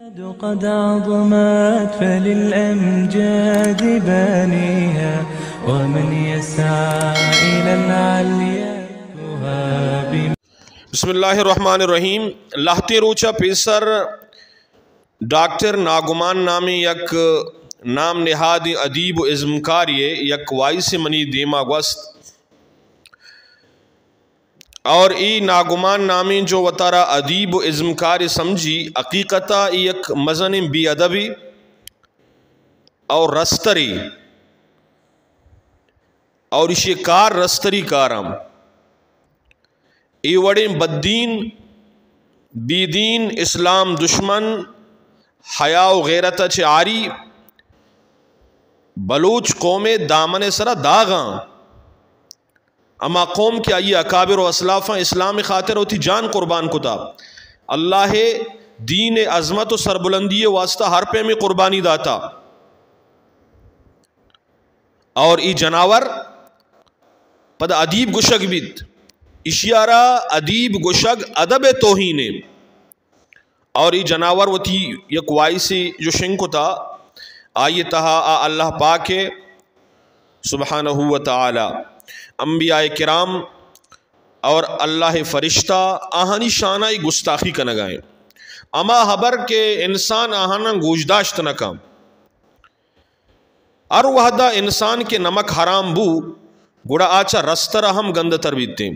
قد عظمت فللأمجاد بانيها ومن يسعى إلى العليا تهاب. بسم اللہ الرحمن الرحیم. لاہتے روچا پیسر ڈاکٹر ناگمان نامی یک نام نہاد ادیب و ازمکاریے یک وائس منی دیما گوست اور ای ناگمان نامی جو وطارہ ادیب و ازمکار سمجھی حقیقتا یک مزن بی ادبی اور رستری اور اسی کار رستری کارم ای وڑیں بددین بی دین اسلام دشمن حیا و غیرت چاری بلوچ قوم دامن سرا داغاں اما قوم کے آئیے اکابر و اسلافاں اسلام خاطر ہوتی جان قربان کتا اللہ دین عظمت و سربلندی واسطہ ہر پہ میں قربانی داتا اور ای جناور پد ادیب گشگ بیت اشیارہ ادیب گشگ ادب توہینے اور ای جناور وہ تھی یک وائسی جو شنکو تا آئیے تہا اللہ پاک سبحانہ و تعالی انبیاء کرام اور اللہ فرشتہ آہانی شانائی گستاخی کا نگائیں اما حبر کے انسان آہانا گوشداشت نکام ار وحدہ انسان کے نمک حرام بو گڑا آچا رستر ہم گند تر بیتے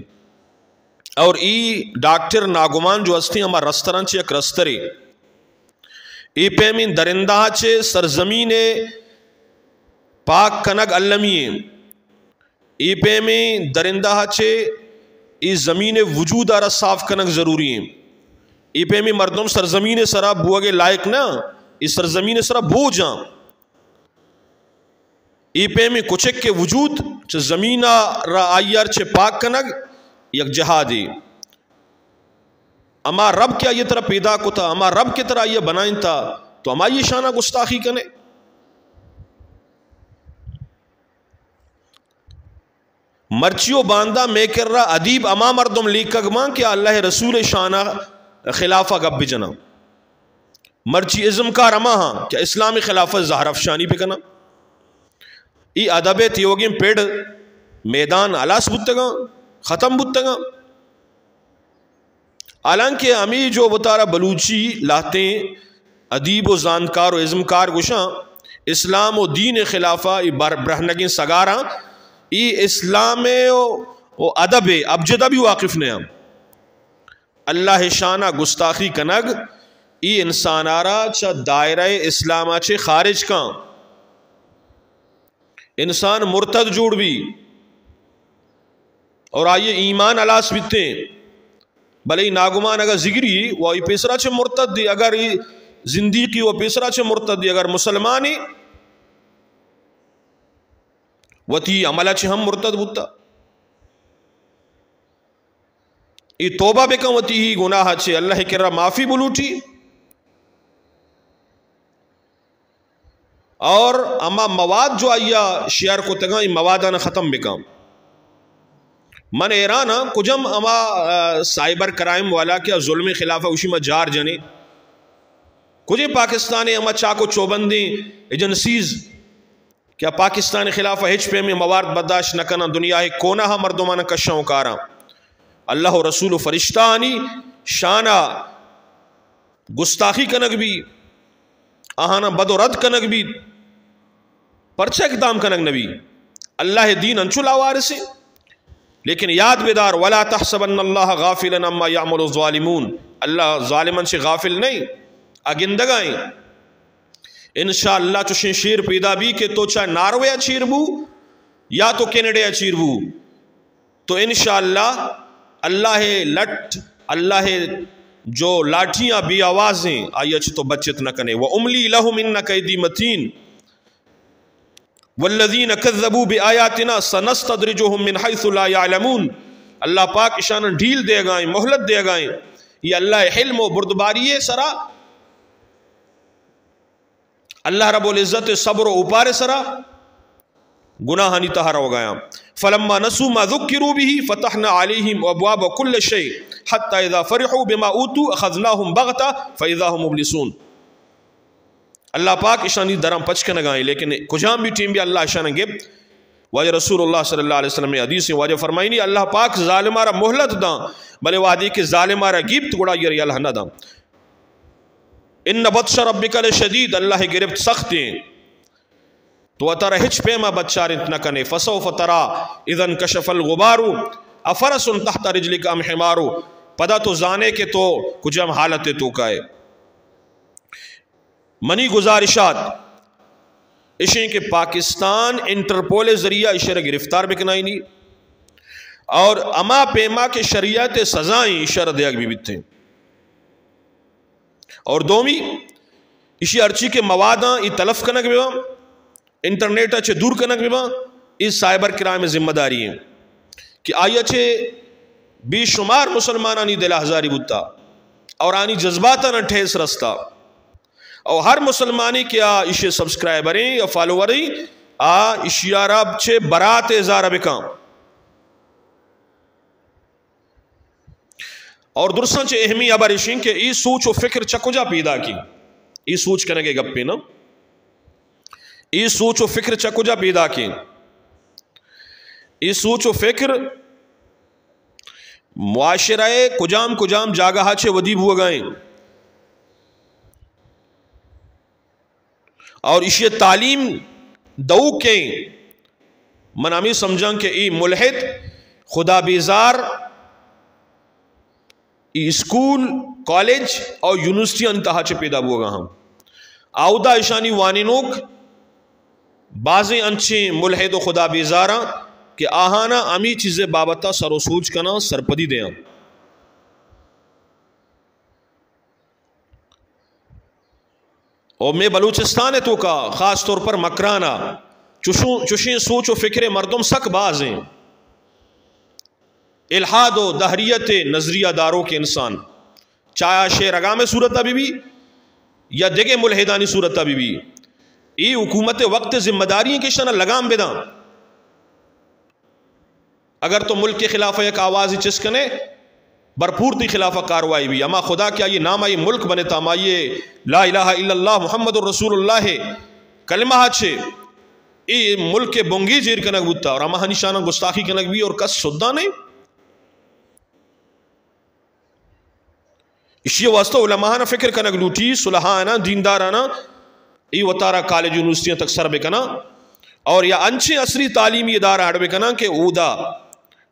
اور ای ڈاکٹر ناگمان جو ہستی ہما رستران چے یک رسترے ای پیمین درندہ چے سرزمین پاک کنگ علمیے ای پہ میں درندہ چھے ای زمین وجود آرہ صاف کنک ضروری ہیں ای پہ میں مردم سرزمین سرا بوگے لائق نا ای سرزمین سرا بو جاں ای پہ میں کچھ کے وجود چھے زمین را آئیر چھے پاک کنک یک جہادی اما رب کیا یہ طرح پیدا کو تھا اما رب کی طرح یہ بنائیں تھا تو اما یہ شانہ گستاخی کنے مرچیو باندہ میں کر رہا ادیب اما مردم لیکگ ماں کہ اللہ رسول شانہ خلافہ گب جنا مرچی ازم کا رما ہاں کیا اسلامی خلافت زہر افشانی پہ کنا ای ادب تیوگیم پیڑ میدان علاس بتگا ختم بتگا حالانکہ امی جو بطارہ بلوچی لاتے ادیب و زانکار و ازمکار گشاں اسلام و دین خلافہ ای برہنگیں سگاراں ای اسلام و ادب ابجدہ بھی واقف نے ہم اللہ شانہ گستاخی کنگ ای انسانارا چا دائرہ اسلام چے خارج کان انسان مرتد جوڑ بھی اور آئیے ایمان علاس بیتے بلے ای ناگمان اگر ذکری وہ ای پیسرا چے مرتد دی اگر ای زندیقی وہ پیسرا چے مرتد دی اگر مسلمانی وتی عملہ چھے ہم مرتد بوتا ای توبہ بکن وتی ہی گناہ چھے اللہ کر رہا معافی بلوٹی اور اما مواد جو آئیا شیار کو تگا ای موادانا ختم بکن من ایرانا کجم اما سائبر کرائم والا کیا ظلم خلافہ اسی میں جار جنے کجے پاکستانی اما چاکو چوبندی ایجنسیز کیا پاکستان خلاف ہچ پہ میں موارد برداشت نہ کرنا دنیا ہے کونا ہا مردمانہ کشاں کارا اللہ و رسول و فرشتہ آنی شانہ گستاخی کنگ بھی آہانا بد و رد کنگ بھی پرچہ اقدام کنگ نبی اللہ دین انچو لاوارسے لیکن یاد بیدار وَلَا تَحْسَبَنَّ اللَّهَ غَافِلًا عَمَّا يَعْمَلُ الظَّالِمُونَ اللہ ظالمان سے غافل نہیں اگندگائیں انشاءاللہ چوشیں شیر پیدا بھی کہ تو چاہے ناروے اچیر بو یا تو کینیڈے اچیر بو تو انشاءاللہ اللہ لٹ اللہ جو لاٹھیاں بھی آوازیں آئی اچھ تو بچت نہ کنے وَأُمْلِي لَهُمْ إِنَّ كَيْدِي مَتِينَ وَالَّذِينَ كَذَّبُوا بِآيَاتِنَا سَنَسْتَدْرِجُهُمْ مِنْ حَيْثُ لَا يَعْلَمُونَ اللہ پاک اشانہ ڈھیل دے گائیں مہلت دے گائیں یہ اللہ حلم و بردباری سرا اللہ رب العزت صبر و اوپار سرا گناہانی تہارا ہو گیا فلما نسوا ما ذکروا به فتحنا عليهم ابواب كل شيء حتى اذا فرحوا بما اوتوا اخذناهم بغتة فاذا هم مبلسون اللہ پاک اشانی درم پچ کے نگائیں لیکن کجام بھی ٹیم بھی اللہ اشان گے واجہ رسول اللہ صلی اللہ علیہ وسلم حدیث واجہ فرمائی نہیں اللہ پاک ظالمارا مہلت داں بلے وادی کے ظالمارا گیبت گوڑا یہ اللہ نہ داں ان بطش ربک لشدید اللہ گرفت سخت ہیں تو اترا ہچ پیما بچارت نہ کنے فسوف ترا اذن کشف الغبار افرس تحت رجلک ام حمار پدا تو زانے کے تو کجم حالت تو کائے منی گزارشات اشیں کہ پاکستان انٹرپول ذریعہ اشارہ گرفتار بکنائی نہیں اور اما پیما کے شریعت سزائیں اشارہ دیاگ بھی بیتے ہیں اور دومی اسی ارچی کے مواداں ای تلف کنک بیوا انٹرنیٹ اچھے دور کنک بیوا اس سائبر کرائم ذمہ داری ہیں کہ آئی اچھے بی شمار مسلمانانی دل ہزاری بوتا اور آنی جذباتا نہ ٹھیس رستا اور ہر مسلمانی کیا اسے سبسکرائبریں یا فالووریں اشیارہ چھے برات ازارہ بکام اور درسان چھے اہمی ابر اشین کہ ای سوچ و فکر چکو جا پیدا کی ای سوچ کنگے گپے نا ای سوچ و فکر چکو جا پیدا کی ای سوچ و فکر معاشرہ کجام کجام جاگہ چھے ودیب ہوا گئیں اور اسی تعلیم دو کے منامی سمجھاں کہ ای ملحد خدا بیزار ای اسکول کالج اور یونیورسٹی انتہا چے پیدا ہوا گا ہم آودہ اشانی وانینوک بعضی انچے ملحد و خدا بیزاراں کہ آہانا امی چیزیں بابتا سر و سوچ کنا سرپدی دیں اور میں بلوچستان ہے تو کا خاص طور پر مکرانا چشیں سوچ و فکر مردم سک باز ہیں الحاد و دہریت نظریہ داروں کے انسان چاہے شیر اگام صورت ابھی بھی یا دگے ملحدانی صورت ابھی بھی ای حکومت وقت ذمہ داری کی شنہ لگام بیداں اگر تو ملک کے خلاف ایک آواز چسکنے بھرپور تی خلاف کاروائی بھی اما خدا کیا یہ نام آئی ملک بنے تا ما یہ لا الہ الا اللہ محمد الرسول اللہ کلمہ چھے ای ملک کے بنگی جیر کنک بوتا اور اما نشانہ گستاخی کنک بھی اور کس صدہ نہیں اسی واسطہ علماء فکر کنک لوٹی صلحانہ دیندارانہ ای وطارہ کالج یونیورسٹیاں تک سر بکنا اور یا انچے عصری تعلیمی ادارہ ہڑ بکنا کہ اودا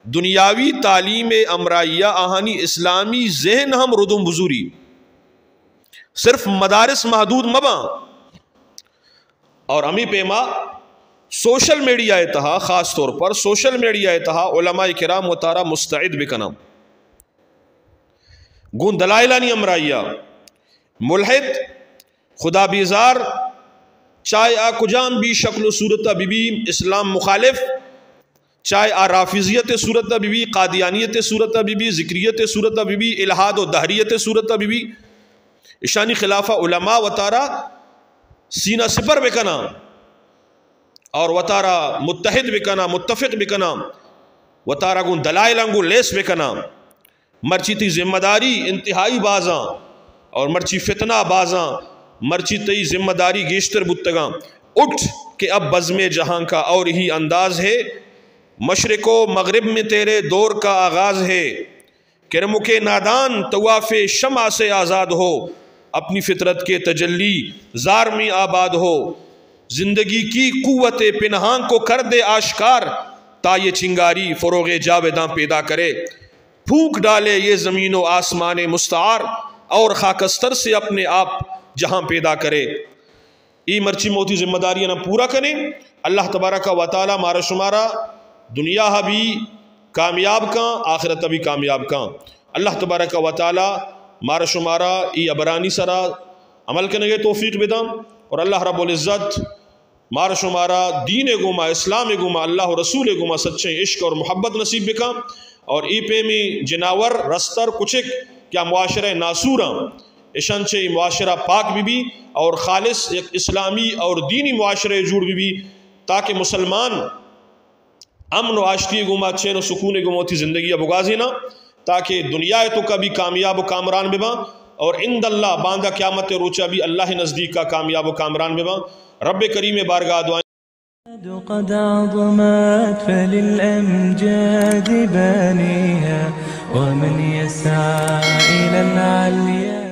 دنیاوی تعلیم امرائیہ آہانی اسلامی ذہن ہم ردم بزوری صرف مدارس محدود مباں اور امی پیما سوشل میڈیا اتہا خاص طور پر سوشل میڈیا اتہا علماء کرام وطارہ مستعد بکنا گون دلائلانی امرائیہ ملحد خدا بیزار چاہے آ کجام بھی شکل و صورت بی بی اسلام مخالف چاہے آ رافضیت صورت بی بی قادیانیت صورت بی بی ذکریت صورت بی بی الہاد و دہریت صورت بی بی اشانی خلافہ علماء وطارہ سینہ سپر بکنا اور وطارہ متحد بکنا متفق بکنا وطارہ گون دلائل انگو لیس بکنا مرچی تی ذمہ داری انتہائی بازاں اور مرچی فتنہ بازاں مرچی تی ذمہ داری گیشتر بتگاں اٹھ کہ اب بزم جہاں کا اور ہی انداز ہے مشرق و مغرب میں تیرے دور کا آغاز ہے کرمک نادان طواف شمع سے آزاد ہو اپنی فطرت کے تجلی زار میں آباد ہو زندگی کی قوت پنہان کو کر دے آشکار تا یہ چنگاری فروغ جاویداں پیدا کرے پھونک ڈالے یہ زمین و آسمان مستعار اور خاکستر سے اپنے آپ جہاں پیدا کرے ای مرچی موتی ذمہ داریاں نہ پورا کریں اللہ تبارک و تعالی مارا شمارا دنیا بھی کامیاب کاں آخرت بھی کامیاب کاں اللہ تبارک و تعالی مارا شمارا ای ابرانی سرا عمل کرنے گے توفیق بدام اور اللہ رب العزت مارا شمارا دین گما اسلام گما اللہ رسول گما سچے عشق اور محبت نصیب بکاں اور ای پہ میں جناور رستر کچھ کیا معاشرہ ناسوراں اشانچے معاشرہ پاک بھی اور خالص ایک اسلامی اور دینی معاشرہ جوڑ بھی تاکہ مسلمان امن و آشتی گما چین و سکون گما تھی زندگی بغازی نہ تاکہ دنیا تو کبھی کامیاب و کامران ببا اور عند اللہ باندھا قیامت روچا بھی اللہ نزدیک کا کامیاب و کامران میں باں رب کریم بارگاہ دعائیں قد عظمت فللأمجاد بانيها ومن يسعى إلى العليا